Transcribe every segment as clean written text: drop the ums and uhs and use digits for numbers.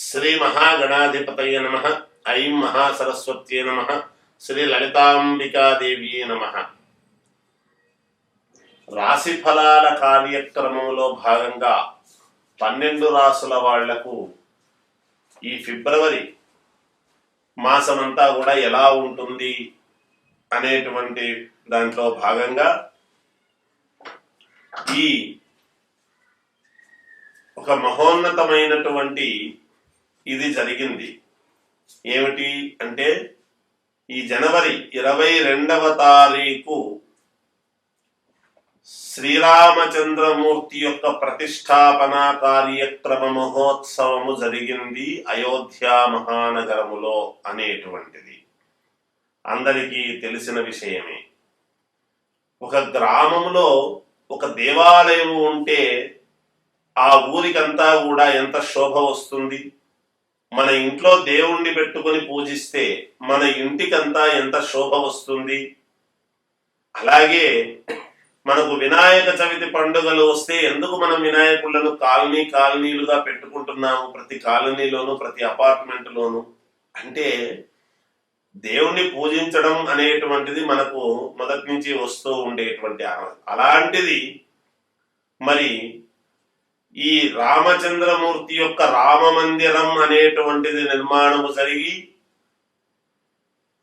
శ్రీ మహాగణాధిపతయ నమః. ఐం మహాసరస్వత్యే నమః. శ్రీ లలితాంబికాదేవ్యే నమః. రాశి ఫలాల కార్యక్రమంలో భాగంగా 12 రాసుల వాళ్లకు ఈ ఫిబ్రవరి మాసమంతా కూడా ఎలా ఉంటుంది అనేటువంటి దాంట్లో భాగంగా ఈ ఒక మహోన్నతమైనటువంటి ఇది జరిగింది. ఏమిటి అంటే ఈ జనవరి 22వ తారీఖు శ్రీరామచంద్రమూర్తి యొక్క ప్రతిష్టాపన కార్యక్రమ మహోత్సవము జరిగింది అయోధ్య మహానగరములో అనేటువంటిది అందరికీ తెలిసిన విషయమే. ఒక గ్రామంలో ఒక దేవాలయం ఉంటే ఆ ఊరికంతా కూడా ఎంత శోభ వస్తుంది. మన ఇంట్లో దేవుణ్ణి పెట్టుకొని పూజిస్తే మన ఇంటికంతా ఎంత శోభ వస్తుంది. అలాగే మనకు వినాయక చవితి పండుగలు వస్తే ఎందుకు మనం వినాయకులను కాలనీలుగా పెట్టుకుంటున్నాము, ప్రతి కాలనీలోను ప్రతి అపార్ట్మెంట్లోను అంటే దేవుణ్ణి పూజించడం అనేటువంటిది మనకు మొదటి నుంచి వస్తూ ఉండేటువంటి అలాంటిది మరి ఈ రామచంద్రమూర్తి యొక్క రామ మందిరం అనేటువంటిది నిర్మాణము జరిగి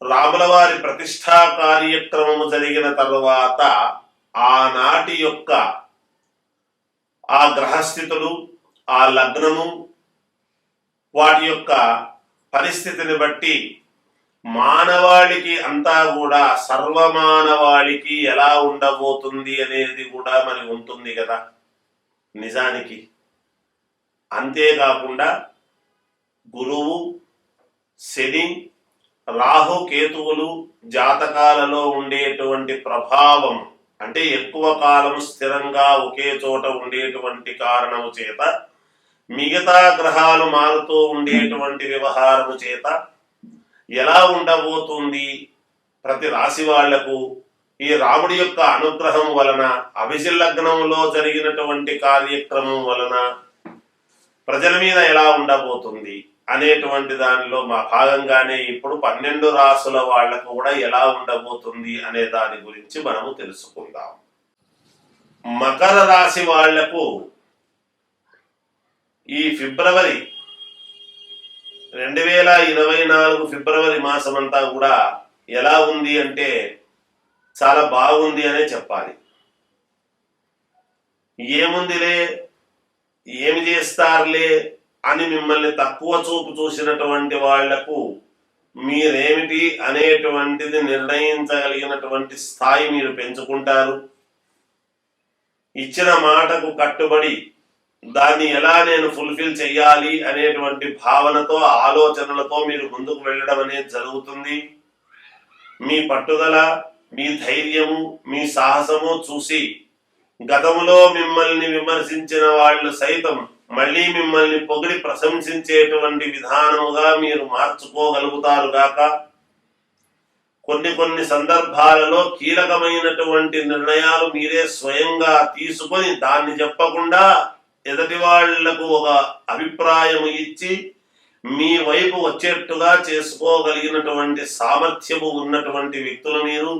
రాముల వారి ప్రతిష్టా కార్యక్రమము జరిగిన తరువాత ఆనాటి యొక్క ఆ గ్రహస్థితులు, ఆ లగ్నము, వాటి యొక్క పరిస్థితిని బట్టి మానవాళికి అంతా కూడా సర్వమానవాళికి ఎలా ఉండబోతుంది అనేది కూడా మరి ఉంటుంది కదా నిజానికి. అంతేకాకుండా గురువు, శని, రాహు, కేతువులు జాతకాలలో ఉండేటువంటి ప్రభావం అంటే ఎక్కువ కాలం స్థిరంగా ఒకే చోట ఉండేటువంటి కారణము చేత, మిగతా గ్రహాలు మారుతూ ఉండేటువంటి వ్యవహారము చేత ఎలా ఉండబోతుంది ప్రతి రాశి వాళ్లకు ఈ రాముడి యొక్క అనుగ్రహం వలన, అభిజిల్లగ్నంలో జరిగినటువంటి కార్యక్రమం వలన ప్రజల మీద ఎలా ఉండబోతుంది అనేటువంటి దానిలో మా భాగంగానే ఇప్పుడు 12 రాసుల వాళ్లకు కూడా ఎలా ఉండబోతుంది అనే దాని గురించి మనము తెలుసుకుందాం. మకర రాశి వాళ్లకు ఈ ఫిబ్రవరి 2024 ఫిబ్రవరి మాసమంతా కూడా ఎలా ఉంది అంటే చాలా బాగుంది అనే చెప్పాలి. ఏముందిలే, ఏమి చేస్తారులే అని మిమ్మల్ని తక్కువ చూపు చూసినటువంటి వాళ్లకు మీరేమిటి అనేటువంటిది నిర్ణయించగలిగినటువంటి స్థాయి మీరు పెంచుకుంటారు. ఇచ్చిన మాటకు కట్టుబడి దాన్ని ఎలా నేను ఫుల్ఫిల్ చేయాలి అనేటువంటి భావనతో, ఆలోచనలతో మీరు ముందుకు వెళ్ళడం అనేది జరుగుతుంది. మీ పట్టుదల, మీ ధైర్యము, మీ సాహసము చూసి గతంలో మిమ్మల్ని విమర్శించిన వాళ్ళు సైతం మళ్ళీ మిమ్మల్ని పొగిడి ప్రశంసించేటువంటి విధానముగా మీరు మార్చుకోగలుగుతారు గాక. కొన్ని సందర్భాలలో కీలకమైనటువంటి నిర్ణయాలు మీరే స్వయంగా తీసుకొని దాన్ని చెప్పకుండా ఎదుటి వాళ్లకు ఒక అభిప్రాయం ఇచ్చి మీ వైపు వచ్చేట్టుగా చేసుకోగలిగినటువంటి సామర్థ్యము ఉన్నటువంటి వ్యక్తులు మీరు.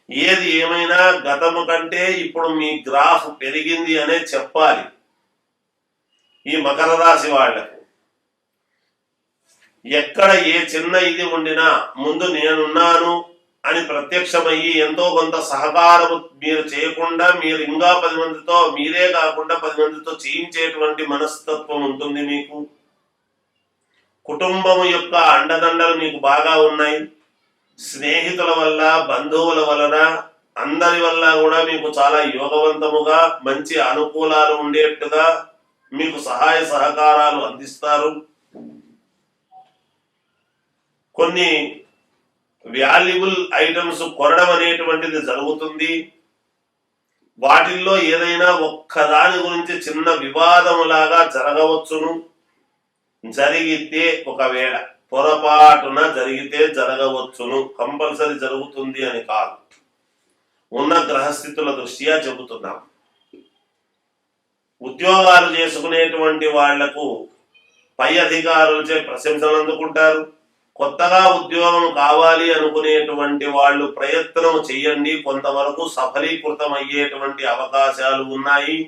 ఏది ఏమైనా గతము కంటే ఇప్పుడు మీ గ్రాఫ్ పెరిగింది అనే చెప్పాలి. ఈ మకర రాశి వాళ్లకు ఎక్కడ ఏ చిన్న ఇది ఉండినా ముందు నేనున్నాను అని ప్రత్యక్షమయ్యి ఎంతో కొంత సహకారము మీరు చేయకుండా మీరు ఇంకా 10 మందితో, మీరే కాకుండా 10 మందితో చేయించేటువంటి మనస్తత్వం ఉంటుంది మీకు. కుటుంబము యొక్క అండదండలు మీకు బాగా ఉన్నాయి. స్నేహితుల వల్ల, బంధువుల వలన, అందరి వల్ల కూడా మీకు చాలా యోగవంతముగా మంచి అనుకూలాలు ఉండేట్టుగా మీకు సహాయ సహకారాలు అందిస్తారు. కొన్ని వాల్యుబుల్ ఐటమ్స్ కొనడం అనేటువంటిది జరుగుతుంది. వాటిల్లో ఏదైనా ఒక్కదాని గురించి చిన్న వివాదములాగా జరగవచ్చును. జరిగితే ఒకవేళ పొరపాటున జరిగితే జరగవచ్చును, కంపల్సరీ జరుగుతుంది అని కాదు. ఉన్న గ్రహస్థితుల దృష్ట్యా చెబుతున్నాం. ఉద్యోగాలు చేసుకునేటువంటి వాళ్లకు పై అధికారులచే ప్రశంసలు అందుకుంటారు. కొత్తగా ఉద్యోగం కావాలి అనుకునేటువంటి వాళ్ళు ప్రయత్నం చేయండి, కొంతవరకు సఫలీకృతం అయ్యేటువంటి అవకాశాలు ఉన్నాయి.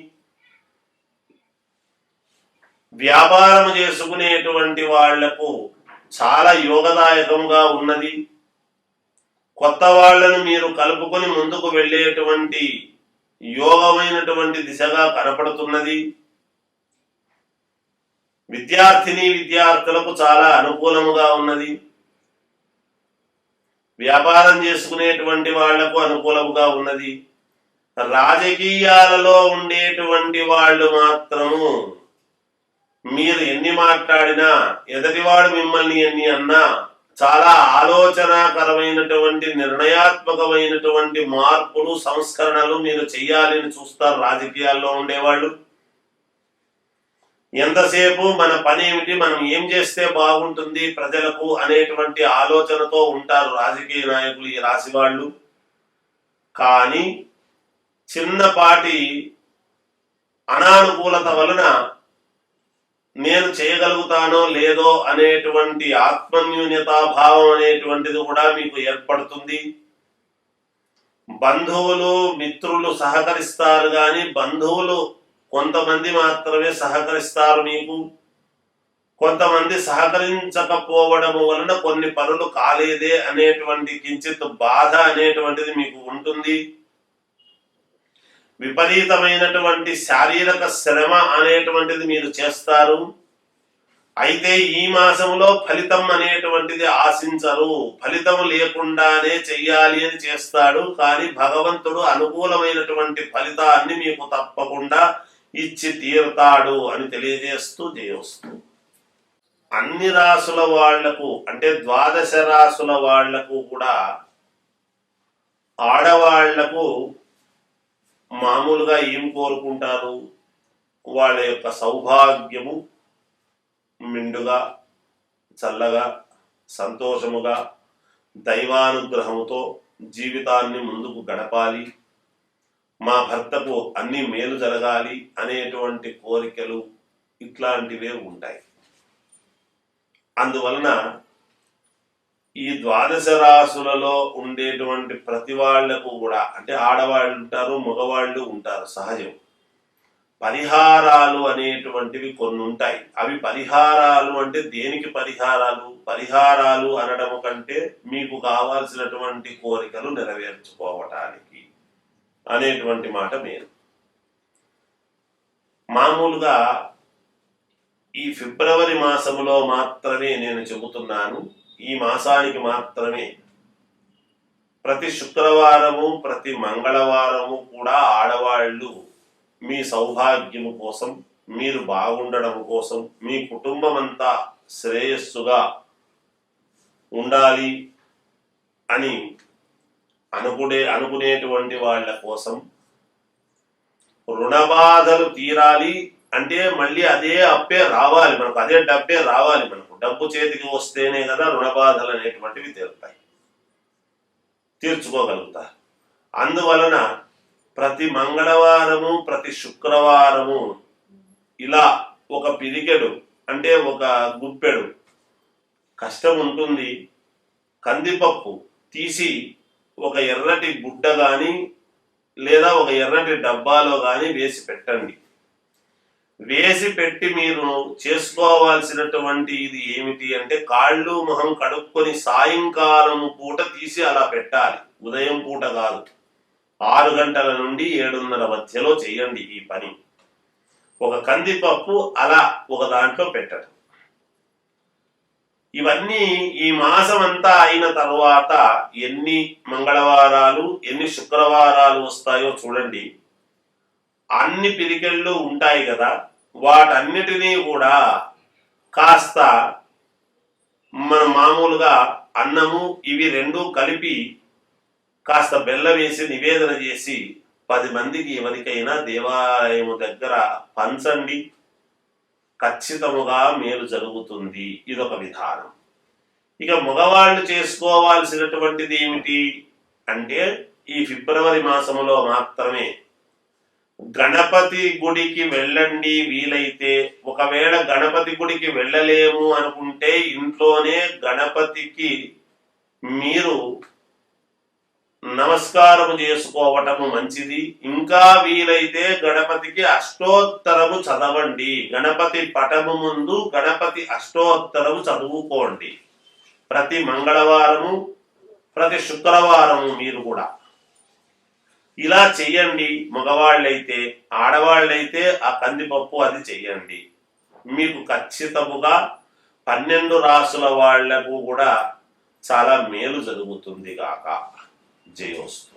వ్యాపారం చేసుకునేటువంటి వాళ్లకు చాలా యోగదాయకంగా ఉన్నది. కొత్త వాళ్లను మీరు కలుపుకొని ముందుకు వెళ్ళేటువంటి యోగమైనటువంటి దిశగా కనపడుతున్నది. విద్యార్థులకు చాలా అనుకూలముగా ఉన్నది. వ్యాపారం చేసుకునేటువంటి వాళ్లకు అనుకూలముగా ఉన్నది. రాజకీయాలలో ఉండేటువంటి వాళ్ళు మాత్రము మీరు ఎన్ని మాట్లాడినా, ఎదటివాడు మిమ్మల్ని ఎన్ని అన్నా, చాలా ఆలోచనాకరమైనటువంటి నిర్ణయాత్మకమైనటువంటి మార్పులు సంస్కరణలు మీరు చెయ్యాలని చూస్తారు రాజకీయాల్లో ఉండేవాళ్ళు. ఎంతసేపు మన పని ఏమిటి, మనం ఏం చేస్తే బాగుంటుంది ప్రజలకు అనేటువంటి ఆలోచనతో ఉంటారు రాజకీయ నాయకులు, ఈ రాశి వాళ్ళు. కానీ చిన్నపాటి అనానుకూలత వలన నేను చేయగలుగుతానో లేదో అనేటువంటి ఆత్మన్యూన్యతాభావం అనేటువంటిది కూడా మీకు ఏర్పడుతుంది. బంధువులు మిత్రులు సహకరిస్తారు, కానీ బంధువులు కొంతమంది మాత్రమే సహకరిస్తారు మీకు. కొంతమంది సహకరించకపోవడం వలన కొన్ని పనులు కాలేదే అనేటువంటి కించిత్ బాధ అనేటువంటిది మీకు ఉంటుంది. విపరీతమైనటువంటి శారీరక శ్రమ అనేటువంటిది మీరు చేస్తారు. అయితే ఈ మాసంలో ఫలితం అనేటువంటిది ఆశించరు. ఫలితం లేకుండానే చెయ్యాలి అని చేస్తాడు, కానీ భగవంతుడు అనుకూలమైనటువంటి ఫలితాన్ని మీకు తప్పకుండా ఇచ్చి తీరుతాడు అని తెలియజేస్తూ జయోస్తు. అన్ని రాసుల వాళ్లకు అంటే 12 రాసుల వాళ్లకు కూడా ఆడవాళ్లకు మామూలుగా ఏం కోరుకుంటారు, వాళ్ళ యొక్క సౌభాగ్యము మెండుగా చల్లగా సంతోషముగా దైవానుగ్రహముతో జీవితాన్ని ముందుకు గడపాలి, మా భర్తకు అన్ని మేలు జరగాలి అనేటువంటి కోరికలు ఇట్లాంటివే ఉంటాయి. అందువలన ఈ 12 రాసులలో ఉండేటువంటి ప్రతి వాళ్లకు కూడా అంటే ఆడవాళ్ళు ఉంటారు, మగవాళ్ళు ఉంటారు, సహజం. పరిహారాలు అనేటువంటివి కొన్ని ఉంటాయి. అవి పరిహారాలు అంటే దేనికి పరిహారాలు? పరిహారాలు అనడము కంటే మీకు కావాల్సినటువంటి కోరికలు నెరవేర్చుకోవటానికి అనేటువంటి మాట మీరు. మామూలుగా ఈ ఫిబ్రవరి మాసములో మాత్రమే నేను చెబుతున్నాను, ఈ మాసానికి మాత్రమే ప్రతి శుక్రవారము ప్రతి మంగళవారము కూడా ఆడవాళ్ళు మీ సౌభాగ్యము కోసం, మీరు బాగుండడం కోసం, మీ కుటుంబం అంతా శ్రేయస్సుగా ఉండాలి అని అనుకునేటువంటి వాళ్ళ కోసం, రుణ బాధలు తీరాలి అంటే మళ్ళీ అదే అప్పే రావాలి మనకు, అదే డబ్బే రావాలి మనకు. డబ్బు చేతికి వస్తేనే కదా రుణ బాధలు అనేటువంటివి తీర్చుకోగలుగుతారు. అందువలన ప్రతి మంగళవారము ప్రతి శుక్రవారము ఇలా ఒక పిరికెడు అంటే ఒక గుప్పెడు కష్టం ఉంటుంది, కందిపప్పు తీసి ఒక ఎర్రటి గుడ్డ కానీ లేదా ఒక ఎర్రటి డబ్బాలో కానీ వేసి పెట్టండి. వేసి పెట్టి మీరు చేసుకోవాల్సినటువంటి ఇది ఏమిటి అంటే కాళ్ళు మొహం కడుక్కొని సాయంకాలం పూట తీసి అలా పెట్టాలి, ఉదయం పూట కాదు. 6 గంటల నుండి 7:30 మధ్యలో చేయండి ఈ పని. ఒక కందిపప్పు అలా ఒక దాంట్లో పెట్టండి. ఇవన్నీ ఈ మాసం అంతా అయిన తర్వాత ఎన్ని మంగళవారాలు ఎన్ని శుక్రవారాలు వస్తాయో చూడండి. అన్ని పిరికెళ్ళు ఉంటాయి కదా, వాటన్నిటినీ కూడా కాస్త మన మామూలుగా అన్నము ఇవి రెండు కలిపి కాస్త బెల్లం వేసి నివేదన చేసి 10 మందికి ఎవరికైనా దేవాలయము దగ్గర పంచండి, ఖచ్చితముగా మేలు జరుగుతుంది. ఇదొక విధానం. ఇక మగవాళ్ళు చేసుకోవాల్సినటువంటిది ఏమిటి అంటే ఈ ఫిబ్రవరి మాసములో మాత్రమే గణపతి గుడికి వెళ్ళండి వీలైతే. ఒకవేళ గణపతి గుడికి వెళ్ళలేము అనుకుంటే ఇంట్లోనే గణపతికి మీరు నమస్కారం చేసుకోవటము మంచిది. ఇంకా వీలైతే గణపతికి అష్టోత్తరము చదవండి. గణపతి పటము ముందు గణపతి అష్టోత్తరము చదువుకోండి ప్రతి మంగళవారము, ప్రతి శుక్రవారము. మీరు కూడా ఇలా చెయ్యండి. మగవాళ్ళైతే, ఆడవాళ్ళైతే ఆ కందిపప్పు అది చెయ్యండి. మీకు ఖచ్చితముగా 12 రాసుల వాళ్లకు కూడా చాలా మేలు జరుగుతుంది గాక. జయోస్తు.